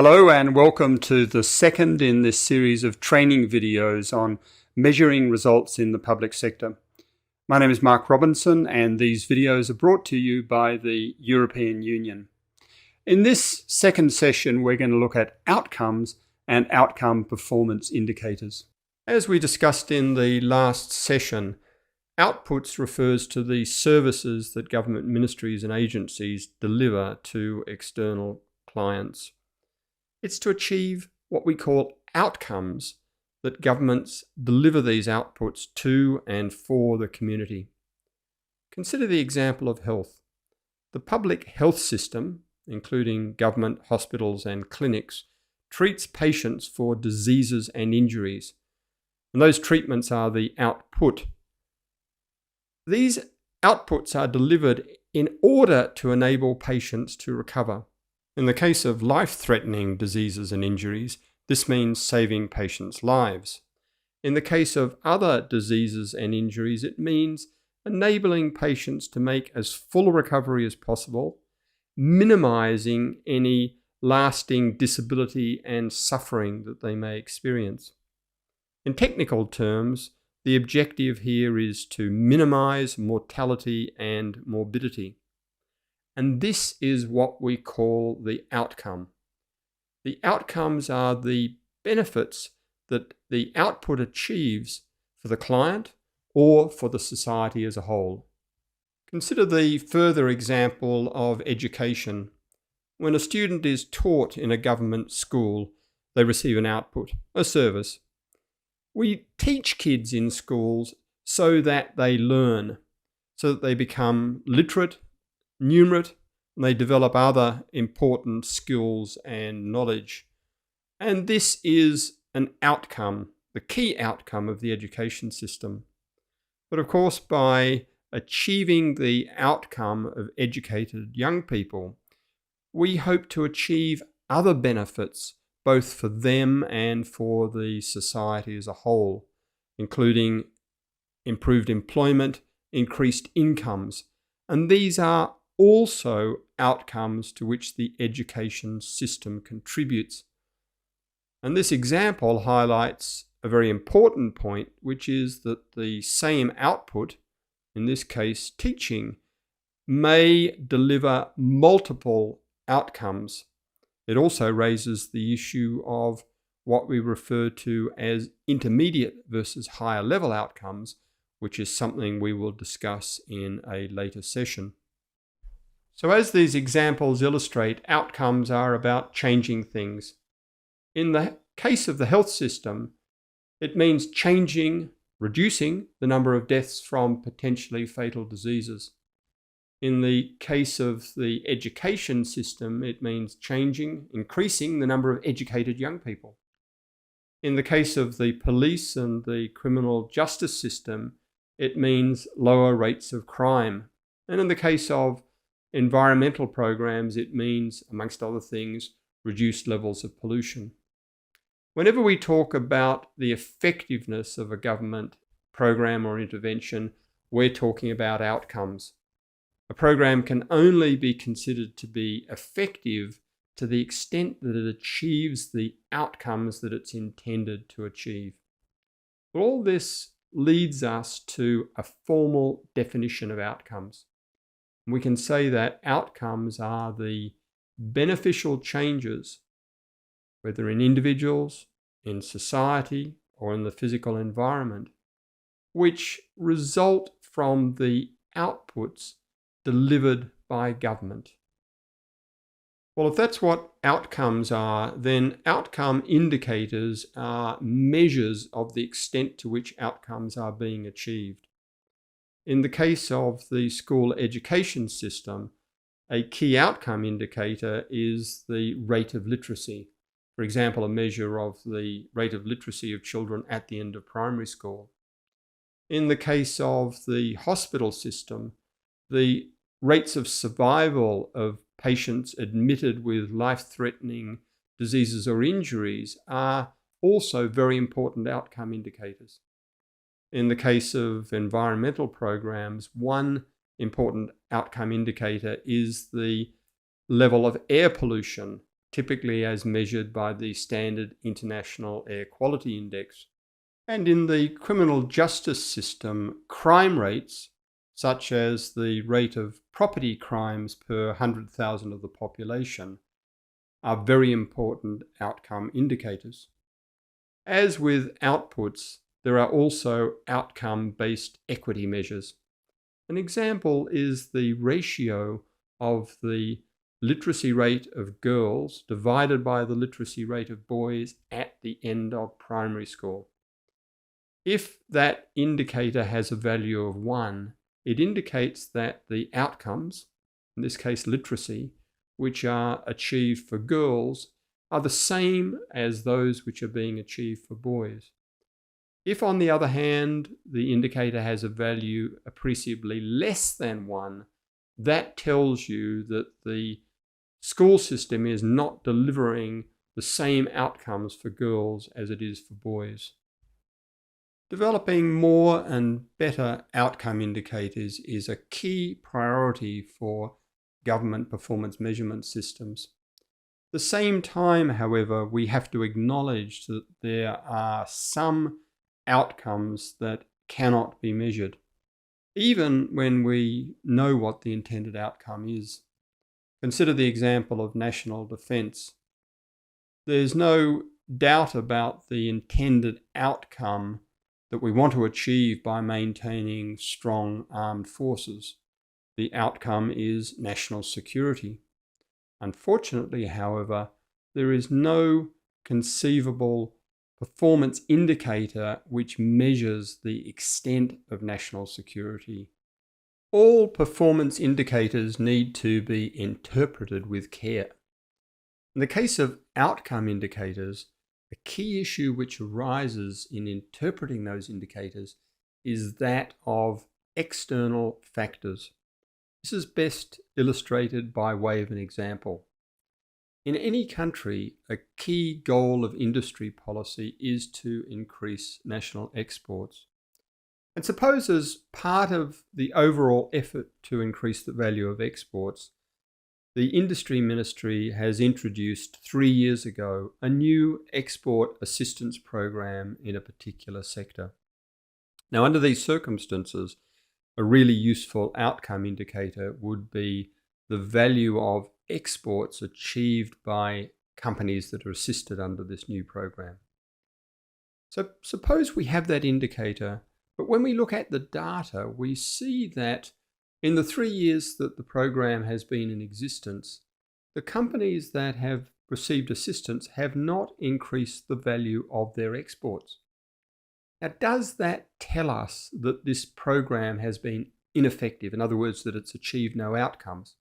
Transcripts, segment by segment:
Hello and welcome to the second in this series of training videos on measuring results in the public sector. My name is Mark Robinson and these videos are brought to you by the European Union. In this second session, we're going to look at outcomes and outcome performance indicators. As we discussed in the last session, outputs refers to the services that government ministries and agencies deliver to external clients. It's to achieve what we call outcomes that governments deliver these outputs to and for the community. Consider the example of health. The public health system, including government hospitals and clinics, treats patients for diseases and injuries, and those treatments are the output. These outputs are delivered in order to enable patients to recover. In the case of life-threatening diseases and injuries, this means saving patients' lives. In the case of other diseases and injuries, it means enabling patients to make as full a recovery as possible, minimizing any lasting disability and suffering that they may experience. In technical terms, the objective here is to minimize mortality and morbidity. And this is what we call the outcome. The outcomes are the benefits that the output achieves for the client or for the society as a whole. Consider the further example of education. When a student is taught in a government school, they receive an output, a service. We teach kids in schools so that they learn, so that they become literate, numerate, and they develop other important skills and knowledge. And this is an outcome, the key outcome of the education system. But of course, by achieving the outcome of educated young people, we hope to achieve other benefits, both for them and for the society as a whole, including improved employment, increased incomes, and these are also outcomes to which the education system contributes. And this example highlights a very important point, which is that the same output, in this case teaching, may deliver multiple outcomes. It also raises the issue of what we refer to as intermediate versus higher level outcomes, which is something we will discuss in a later session. So as these examples illustrate, outcomes are about changing things. In the case of the health system, it means reducing the number of deaths from potentially fatal diseases. In the case of the education system, it means increasing the number of educated young people. In the case of the police and the criminal justice system, it means lower rates of crime. And in the case of environmental programs, it means, amongst other things, reduced levels of pollution. Whenever we talk about the effectiveness of a government program or intervention, we're talking about outcomes. A program can only be considered to be effective to the extent that it achieves the outcomes that it's intended to achieve. All this leads us to a formal definition of outcomes. We can say that outcomes are the beneficial changes, whether in individuals, in society, or in the physical environment, which result from the outputs delivered by government. Well, if that's what outcomes are, then outcome indicators are measures of the extent to which outcomes are being achieved. In the case of the school education system, a key outcome indicator is the rate of literacy. For example, a measure of the rate of literacy of children at the end of primary school. In the case of the hospital system, the rates of survival of patients admitted with life-threatening diseases or injuries are also very important outcome indicators. In the case of environmental programs, one important outcome indicator is the level of air pollution typically as measured by the Standard International Air Quality Index. And in the criminal justice system, crime rates, such as the rate of property crimes per 100,000 of the population, are very important outcome indicators. As with outputs, there are also outcome-based equity measures. An example is the ratio of the literacy rate of girls divided by the literacy rate of boys at the end of primary school. If that indicator has a value of 1, it indicates that the outcomes, in this case literacy, which are achieved for girls are the same as those which are being achieved for boys. If, on the other hand, the indicator has a value appreciably less than 1, that tells you that the school system is not delivering the same outcomes for girls as it is for boys. Developing more and better outcome indicators is a key priority for government performance measurement systems. At the same time, however, we have to acknowledge that there are some outcomes that cannot be measured, even when we know what the intended outcome is. Consider the example of national defense. There's no doubt about the intended outcome that we want to achieve by maintaining strong armed forces. The outcome is national security. Unfortunately, however, there is no conceivable performance indicator which measures the extent of national security. All performance indicators need to be interpreted with care. In the case of outcome indicators, a key issue which arises in interpreting those indicators is that of external factors. This is best illustrated by way of an example. In any country, a key goal of industry policy is to increase national exports. And suppose as part of the overall effort to increase the value of exports, the Industry Ministry has introduced 3 years ago a new export assistance program in a particular sector. Now, under these circumstances, a really useful outcome indicator would be the value of exports achieved by companies that are assisted under this new program. So suppose we have that indicator, but when we look at the data, we see that in the 3 years that the program has been in existence, the companies that have received assistance have not increased the value of their exports. Now, does that tell us that this program has been ineffective? In other words, that it's achieved no outcomes?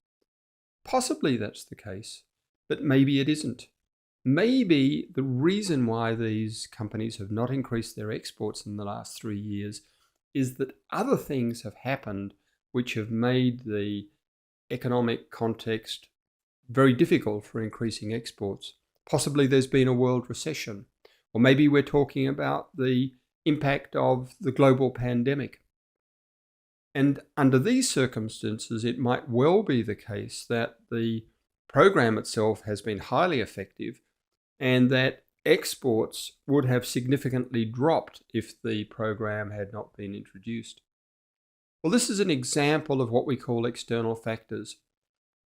Possibly that's the case, but maybe it isn't. Maybe the reason why these companies have not increased their exports in the last 3 years is that other things have happened which have made the economic context very difficult for increasing exports. Possibly there's been a world recession, or maybe we're talking about the impact of the global pandemic. And under these circumstances, it might well be the case that the program itself has been highly effective and that exports would have significantly dropped if the program had not been introduced. Well, this is an example of what we call external factors.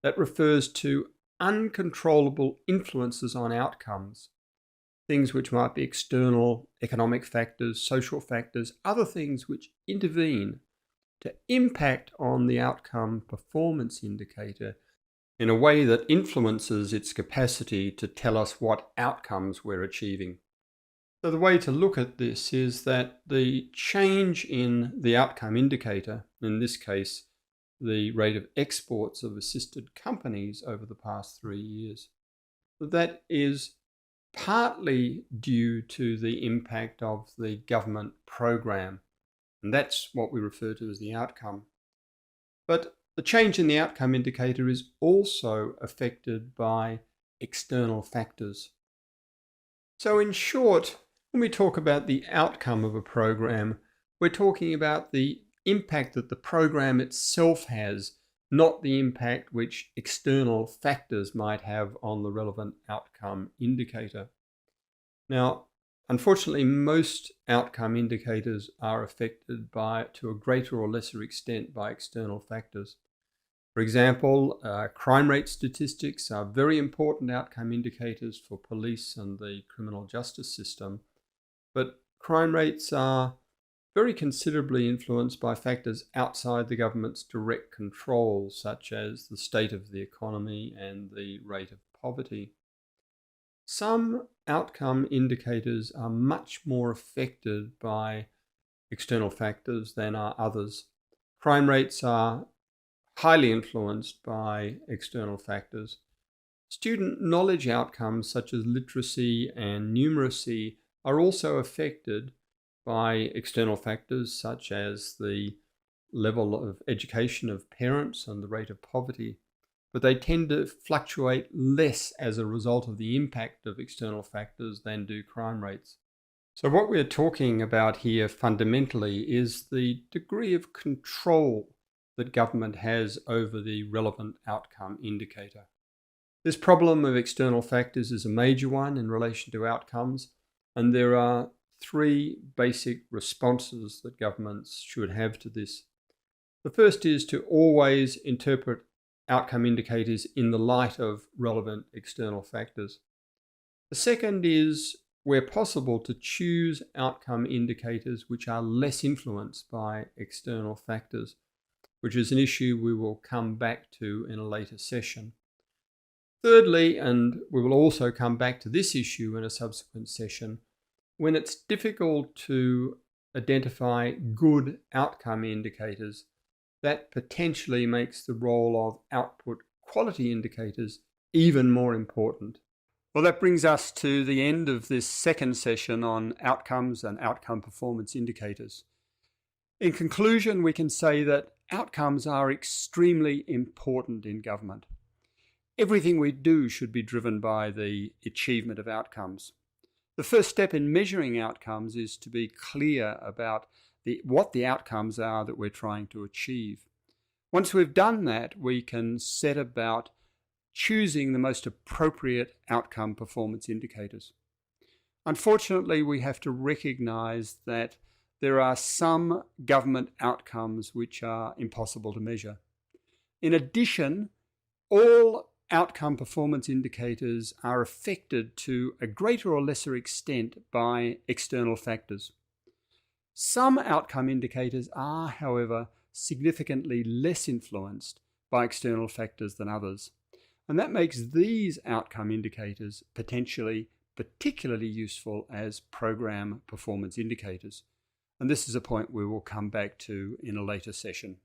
That refers to uncontrollable influences on outcomes, things which might be external economic factors, social factors, other things which intervene to impact on the outcome performance indicator in a way that influences its capacity to tell us what outcomes we're achieving. So the way to look at this is that the change in the outcome indicator, in this case, the rate of exports of assisted companies over the past 3 years, that is partly due to the impact of the government program. And that's what we refer to as the outcome. But the change in the outcome indicator is also affected by external factors. So in short, when we talk about the outcome of a program, we're talking about the impact that the program itself has not the impact which external factors might have on the relevant outcome indicator. Now, unfortunately, most outcome indicators are affected to a greater or lesser extent by external factors. For example, crime rate statistics are very important outcome indicators for police and the criminal justice system, but crime rates are very considerably influenced by factors outside the government's direct control, such as the state of the economy and the rate of poverty. Some outcome indicators are much more affected by external factors than are others. Crime rates are highly influenced by external factors. Student knowledge outcomes such as literacy and numeracy are also affected by external factors such as the level of education of parents and the rate of poverty, but they tend to fluctuate less as a result of the impact of external factors than do crime rates. So what we're talking about here fundamentally is the degree of control that government has over the relevant outcome indicator. This problem of external factors is a major one in relation to outcomes, and there are three basic responses that governments should have to this. The first is to always interpret outcome indicators in the light of relevant external factors. The second is, where possible, to choose outcome indicators which are less influenced by external factors, which is an issue we will come back to in a later session. Thirdly, and we will also come back to this issue in a subsequent session, when it's difficult to identify good outcome indicators, that potentially makes the role of output quality indicators even more important. Well, that brings us to the end of this second session on outcomes and outcome performance indicators. In conclusion, we can say that outcomes are extremely important in government. Everything we do should be driven by the achievement of outcomes. The first step in measuring outcomes is to be clear about what the outcomes are that we're trying to achieve. Once we've done that, we can set about choosing the most appropriate outcome performance indicators. Unfortunately, we have to recognize that there are some government outcomes which are impossible to measure. In addition, all outcome performance indicators are affected to a greater or lesser extent by external factors. Some outcome indicators are, however, significantly less influenced by external factors than others. And that makes these outcome indicators potentially particularly useful as program performance indicators. And this is a point we will come back to in a later session.